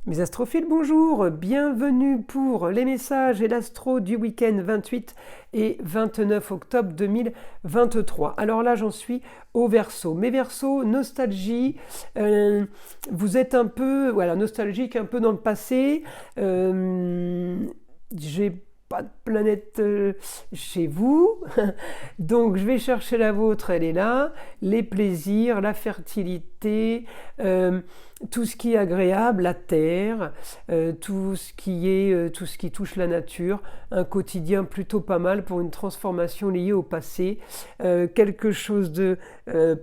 Mes astrophiles, bonjour, bienvenue pour les messages et l'astro du week-end 28 et 29 octobre 2023. Alors là, j'en suis au Verseau. Mes Verseaux, nostalgie, vous êtes un peu nostalgique, un peu dans le passé. J'ai pas de planète chez vous, donc je vais chercher la vôtre, elle est là. Les plaisirs, la fertilité, tout ce qui est agréable, la terre, tout ce qui touche la nature, un quotidien plutôt pas mal pour une transformation liée au passé, quelque chose de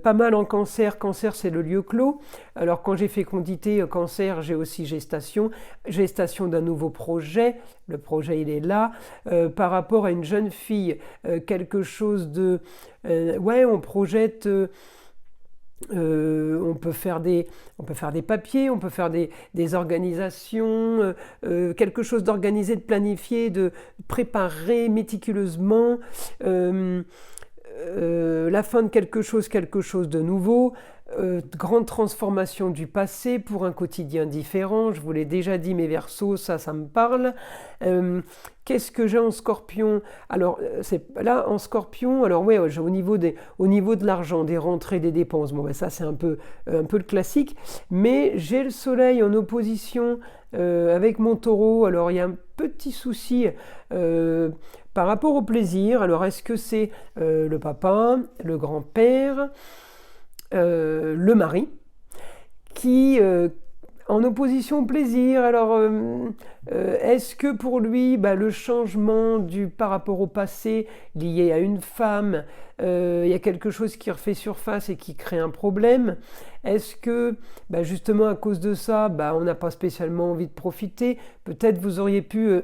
pas mal en cancer. Cancer, c'est le lieu clos. Alors quand j'ai fécondité, cancer, j'ai aussi gestation d'un nouveau projet. Le projet, il est là. Par rapport à une jeune fille, quelque chose de... on projette... on peut faire des papiers, on peut faire des organisations, quelque chose d'organisé, de planifié, de préparé méticuleusement, la fin de quelque chose de nouveau, grande transformation du passé pour un quotidien différent. Je vous l'ai déjà dit, mes Verseaux, ça me parle. Qu'est-ce que j'ai en Scorpion? Alors, là, en Scorpion, alors j'ai au niveau de l'argent, des rentrées, des dépenses. Bon, ça, c'est un peu le classique. Mais j'ai le Soleil en opposition avec mon Taureau. Alors, il y a un petit souci par rapport au plaisir. Alors, est-ce que c'est le papa, le grand-père, le mari, qui en opposition au plaisir? Alors est-ce que pour lui le changement par rapport au passé lié à une femme, il y a quelque chose qui refait surface et qui crée un problème? Est-ce que justement à cause de ça on n'a pas spécialement envie de profiter? Peut-être vous auriez pu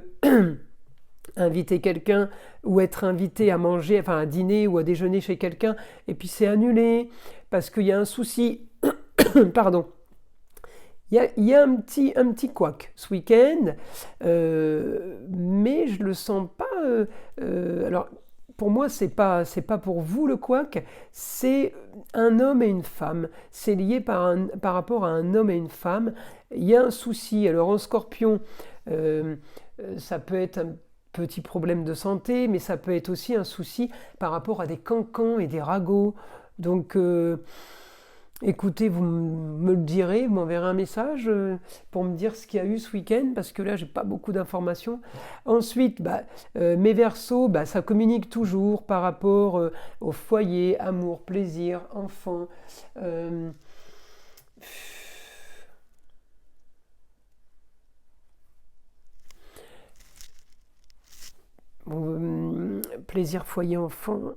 inviter quelqu'un ou être invité à manger, enfin à dîner ou à déjeuner chez quelqu'un, et puis c'est annulé parce qu'il y a un souci. Pardon. Il y a un petit couac ce week-end, mais je le sens pas. Alors pour moi, c'est pas pour vous le couac, c'est un homme et une femme. C'est lié par rapport à un homme et une femme. Il y a un souci. Alors en Scorpion, ça peut être un petit problème de santé, mais ça peut être aussi un souci par rapport à des cancans et des ragots. Donc, écoutez, vous me le direz, vous m'enverrez un message pour me dire ce qu'il y a eu ce week-end, parce que là, j'ai pas beaucoup d'informations. Ensuite, mes Verseaux, ça communique toujours par rapport au foyer, amour, plaisir, enfant. Plaisir, foyer, enfant.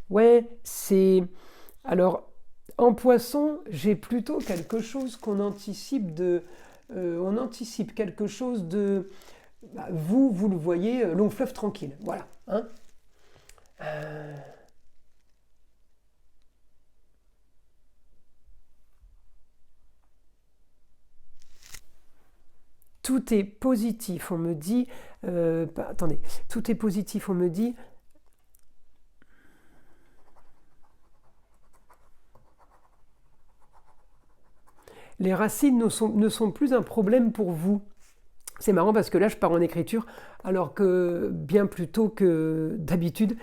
Ouais, c'est... Alors, en Poisson, j'ai plutôt quelque chose qu'on anticipe on anticipe quelque chose de... vous le voyez, long fleuve tranquille. Voilà. Hein. Tout est positif, on me dit... attendez, tout est positif, on me dit... Les racines ne sont plus un problème pour vous. C'est marrant parce que là, je pars en écriture, alors que bien plus tôt que d'habitude,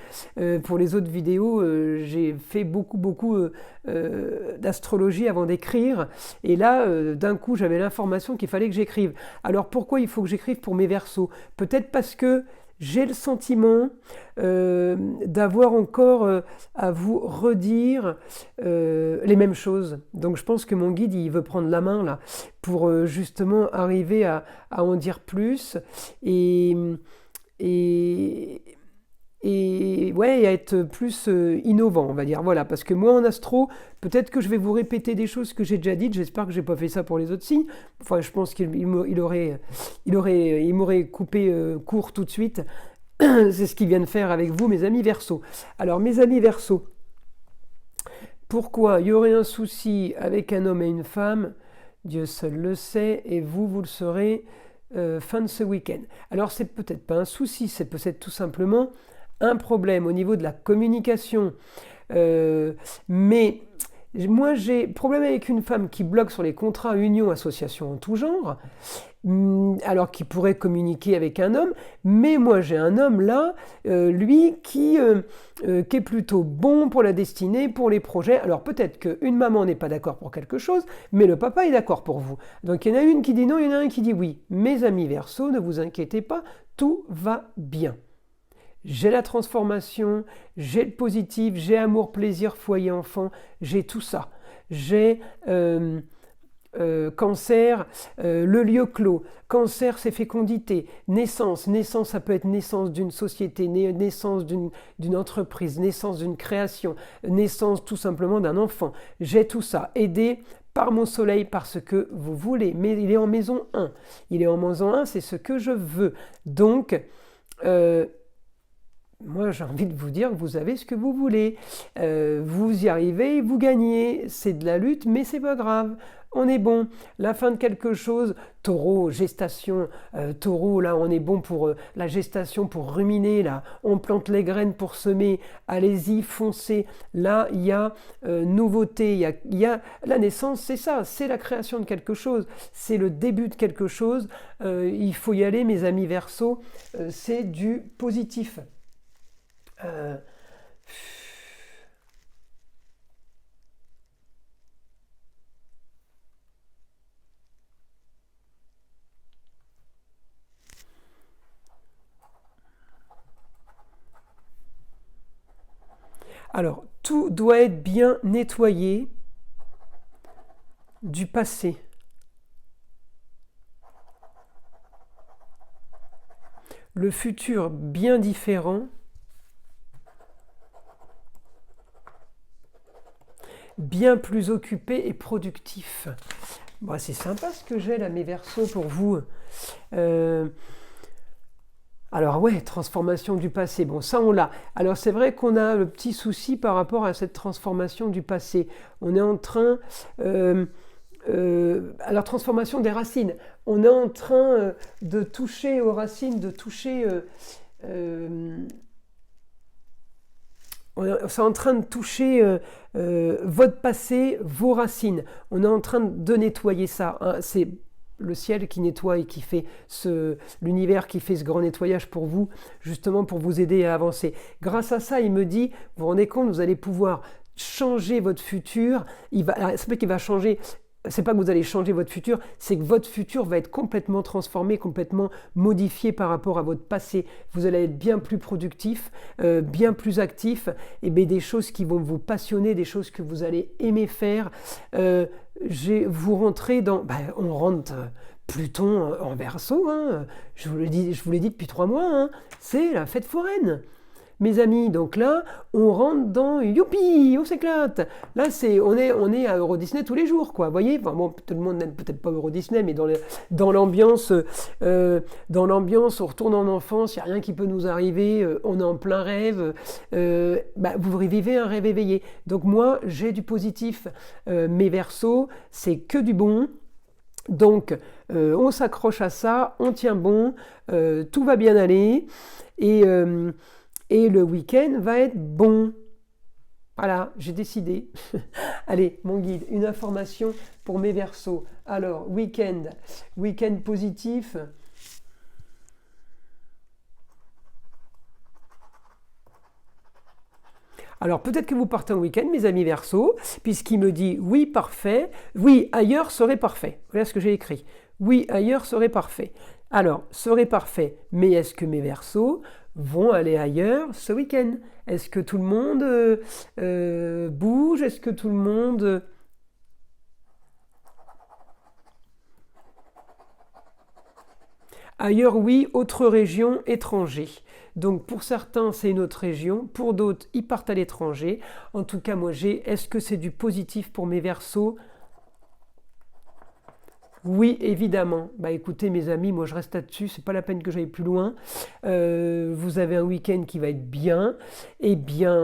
pour les autres vidéos, j'ai fait beaucoup d'astrologie avant d'écrire. Et là, d'un coup, j'avais l'information qu'il fallait que j'écrive. Alors pourquoi il faut que j'écrive pour mes Verseaux? Peut-être parce que j'ai le sentiment d'avoir encore à vous redire les mêmes choses. Donc je pense que mon guide, il veut prendre la main là pour justement arriver à en dire plus et à être plus innovant, on va dire. Voilà, parce que moi en astro, peut-être que je vais vous répéter des choses que j'ai déjà dites. J'espère que j'ai pas fait ça pour les autres signes. Enfin, je pense qu'il m'aurait coupé court tout de suite. C'est ce qu'il vient de faire avec vous, mes amis Verseaux. Alors, mes amis Verseaux, pourquoi il y aurait un souci avec un homme et une femme? Dieu seul le sait, et vous le saurez fin de ce week-end. Alors, c'est peut-être pas un souci, c'est peut-être tout simplement un problème au niveau de la communication. Mais Moi, j'ai problème avec une femme qui bloque sur les contrats, unions, associations en tout genre, alors qu'il pourrait communiquer avec un homme. Mais moi, j'ai un homme là, lui, qui est plutôt bon pour la destinée, pour les projets. Alors peut-être qu'une maman n'est pas d'accord pour quelque chose, mais le papa est d'accord pour vous. Donc il y en a une qui dit non, il y en a un qui dit oui. Mes amis Verseau, ne vous inquiétez pas, tout va bien. J'ai la transformation, j'ai le positif, j'ai amour, plaisir, foyer, enfant, j'ai tout ça. J'ai cancer, le lieu clos. Cancer, c'est fécondité. Naissance, ça peut être naissance d'une société, naissance d'une entreprise, naissance d'une création, naissance tout simplement d'un enfant. J'ai tout ça. Aidé par mon soleil parce que vous voulez. Mais il est en maison 1. Il est en maison 1, c'est ce que je veux. Donc, moi, j'ai envie de vous dire que vous avez ce que vous voulez. Vous y arrivez, vous gagnez. C'est de la lutte, mais c'est pas grave. On est bon. La fin de quelque chose, taureau, gestation, taureau, là, on est bon pour la gestation, pour ruminer, là. On plante les graines pour semer. Allez-y, foncez. Là, il y a nouveauté. Il y a la naissance, c'est ça. C'est la création de quelque chose. C'est le début de quelque chose. Il faut y aller, mes amis Verseau. C'est du positif. Euh, Alors, tout doit être bien nettoyé du passé. Le futur bien différent, bien plus occupé et productif. Bon, c'est sympa ce que j'ai là, mes Verseaux, pour vous. Alors ouais, transformation du passé, bon ça on l'a. Alors c'est vrai qu'on a le petit souci par rapport à cette transformation du passé. On est en train... alors transformation des racines. On est en train de toucher aux racines, de toucher... c'est en train de toucher votre passé, vos racines. On est en train de nettoyer ça. Hein. C'est le ciel qui nettoie et qui fait l'univers qui fait ce grand nettoyage pour vous, justement pour vous aider à avancer. Grâce à ça, il me dit, vous vous rendez compte, vous allez pouvoir changer votre futur. C'est pas qu'il va changer. C'est pas que vous allez changer votre futur, c'est que votre futur va être complètement transformé, complètement modifié par rapport à votre passé. Vous allez être bien plus productif, bien plus actif, et bien des choses qui vont vous passionner, des choses que vous allez aimer faire. Vous rentrez dans... on rentre Pluton en Verseau, hein, je vous l'ai dit depuis 3 mois, hein, c'est la fête foraine. Mes amis, donc là, on rentre dans youpi, on s'éclate. Là, on est à Euro Disney tous les jours, quoi. Vous voyez, enfin, bon, tout le monde n'aime peut-être pas Euro Disney, mais dans l'ambiance, on retourne en enfance. Il n'y a rien qui peut nous arriver. On est en plein rêve. Vous revivez un rêve éveillé. Donc moi, j'ai du positif. Mes Verseaux, c'est que du bon. Donc, on s'accroche à ça, on tient bon, tout va bien aller. Et le week-end va être bon. Voilà, j'ai décidé. Allez, mon guide, une information pour mes Verseaux. Alors, week-end positif. Alors, peut-être que vous partez en week-end, mes amis Verseaux, puisqu'il me dit oui, parfait. Oui, ailleurs serait parfait. Voilà ce que j'ai écrit. Oui, ailleurs serait parfait. Alors, serait parfait, mais est-ce que mes Verseaux vont aller ailleurs ce week-end? Est-ce que tout le monde bouge? Est-ce que tout le monde... Ailleurs, oui, autre région, étranger. Donc pour certains, c'est une autre région, pour d'autres, ils partent à l'étranger. En tout cas, moi est-ce que c'est du positif pour mes Verseaux? Oui, évidemment. Écoutez, mes amis, moi je reste là-dessus, c'est pas la peine que j'aille plus loin. Vous avez un week-end qui va être bien. Eh bien,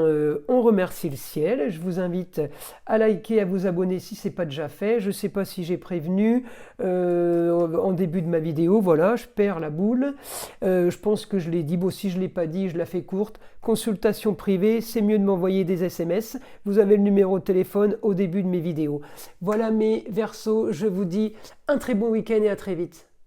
on remercie le ciel. Je vous invite à liker, à vous abonner si c'est pas déjà fait. Je sais pas si j'ai prévenu en début de ma vidéo. Voilà, je perds la boule. Je pense que je l'ai dit. Bon, si je l'ai pas dit, je la fais courte. consultation privée, c'est mieux de m'envoyer des SMS. Vous avez le numéro de téléphone au début de mes vidéos. Voilà mes Verseaux, je vous dis un très bon week-end et à très vite.